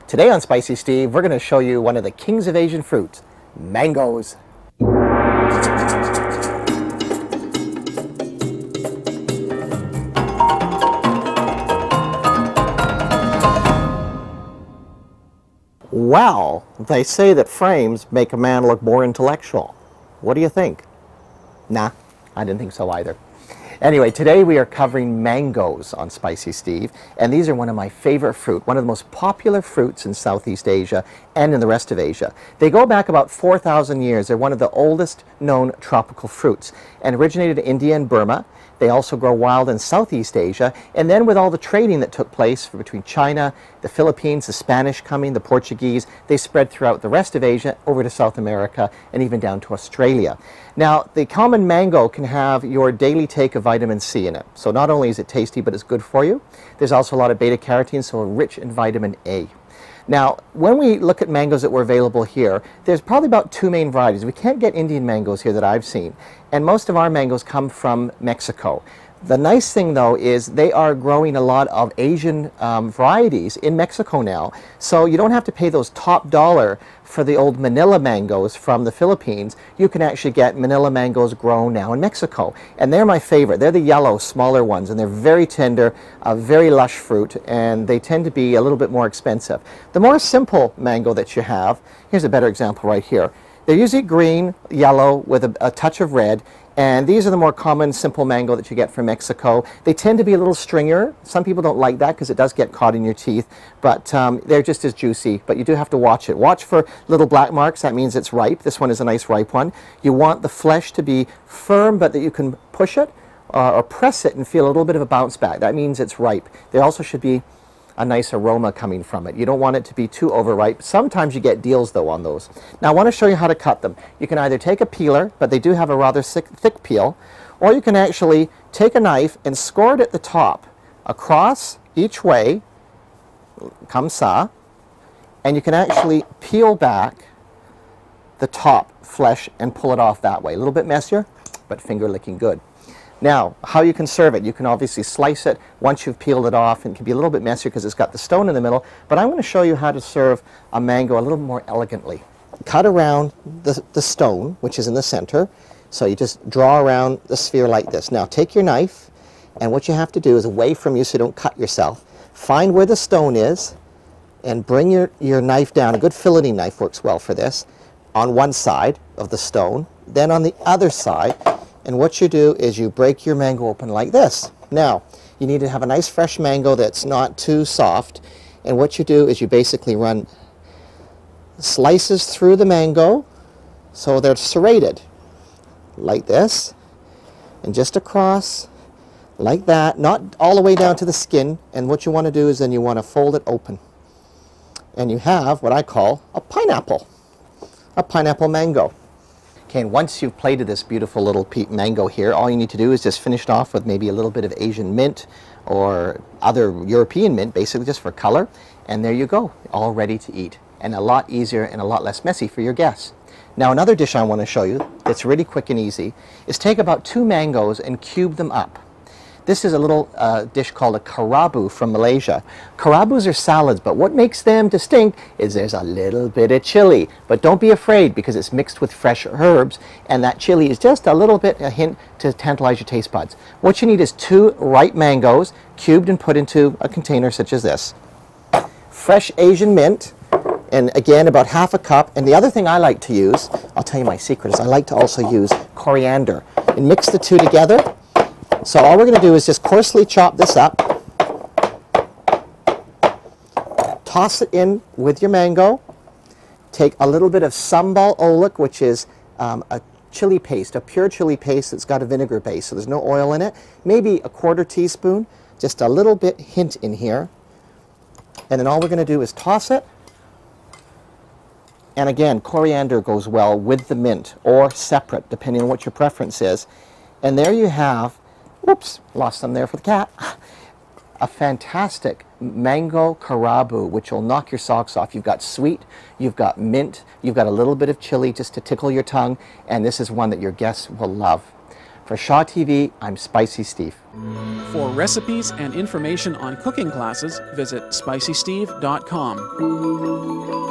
Today on Spicy Steve, we're going to show you one of the kings of Asian fruits, mangoes. Well, they say that frames make a man look more intellectual. What do you think? Nah, I didn't think so either. Anyway, today we are covering mangoes on Spicy Steve, and these are one of my favorite fruit, one of the most popular fruits in Southeast Asia and in the rest of Asia. They go back about 4,000 years. They're one of the oldest known tropical fruits and originated in India and Burma. They also grow wild in Southeast Asia, and then with all the trading that took place between China, the Philippines, the Spanish coming, the Portuguese, they spread throughout the rest of Asia, over to South America, and even down to Australia. Now, the common mango can have your daily take of vitamin C in it. So not only is it tasty, but it's good for you. There's also a lot of beta-carotene, so rich in vitamin A. Now, when we look at mangoes that were available here, there's probably about two main varieties. We can't get Indian mangoes here that I've seen, and most of our mangoes come from Mexico. The nice thing, though, is they are growing a lot of Asian varieties in Mexico now, so you don't have to pay those top dollar for the old Manila mangoes from the Philippines. You can actually get Manila mangoes grown now in Mexico, and they're my favorite. They're the yellow, smaller ones, and they're very tender, very lush fruit, and they tend to be a little bit more expensive. The more simple mango that you have, here's a better example right here. They're usually green, yellow, with a touch of red, and these are the more common simple mango that you get from Mexico. They tend to be a little stringier. Some people don't like that because it does get caught in your teeth, but they're just as juicy, but you do have to watch it. Watch for little black marks. That means it's ripe. This one is a nice ripe one. You want the flesh to be firm, but that you can push it or press it and feel a little bit of a bounce back. That means it's ripe. There also should be a nice aroma coming from it. You don't want it to be too overripe. Sometimes you get deals, though, on those. Now, I want to show you how to cut them. You can either take a peeler, but they do have a rather thick peel, or you can actually take a knife and score it at the top, across each way, comme ça, and you can actually peel back the top flesh and pull it off that way. A little bit messier, but finger-licking good. Now, how you can serve it, you can obviously slice it once you've peeled it off, and it can be a little bit messier because it's got the stone in the middle, but I'm going to show you how to serve a mango a little more elegantly. Cut around the stone, which is in the center, so you just draw around the sphere like this. Now, take your knife, and what you have to do is away from you so you don't cut yourself. Find where the stone is, and bring your knife down. A good filleting knife works well for this, on one side of the stone, then on the other side. And what you do is you break your mango open like this. Now, you need to have a nice fresh mango that's not too soft. And what you do is you basically run slices through the mango so they're serrated like this, and just across like that, not all the way down to the skin. And what you want to do is then you want to fold it open. And you have what I call a pineapple mango. Okay, and once you've plated this beautiful little mango here, all you need to do is just finish it off with maybe a little bit of Asian mint or other European mint, basically just for color. And there you go, all ready to eat. And a lot easier and a lot less messy for your guests. Now, another dish I want to show you that's really quick and easy is take about 2 mangoes and cube them up. This is a little dish called a Kerabu from Malaysia. Kerabus are salads, but what makes them distinct is there's a little bit of chili. But don't be afraid, because it's mixed with fresh herbs, and that chili is just a little bit, a hint to tantalize your taste buds. What you need is 2 ripe mangoes, cubed and put into a container such as this. Fresh Asian mint, and again about ½ a cup. And the other thing I like to use, I'll tell you my secret, is I like to also use coriander. And mix the two together. So all we're going to do is just coarsely chop this up, toss it in with your mango, take a little bit of sambal olak, which is a chili paste, a pure chili paste that's got a vinegar base, so there's no oil in it, maybe a ¼ teaspoon, just a little bit hint in here, and then all we're going to do is toss it. And again, coriander goes well with the mint, or separate, depending on what your preference is. And there you have, whoops, lost some there for the cat, a fantastic mango Kerabu, which will knock your socks off. You've got sweet, you've got mint, you've got a little bit of chili just to tickle your tongue, and this is one that your guests will love. For Shaw TV, I'm Spicy Steve. For recipes and information on cooking classes, visit spicysteve.com.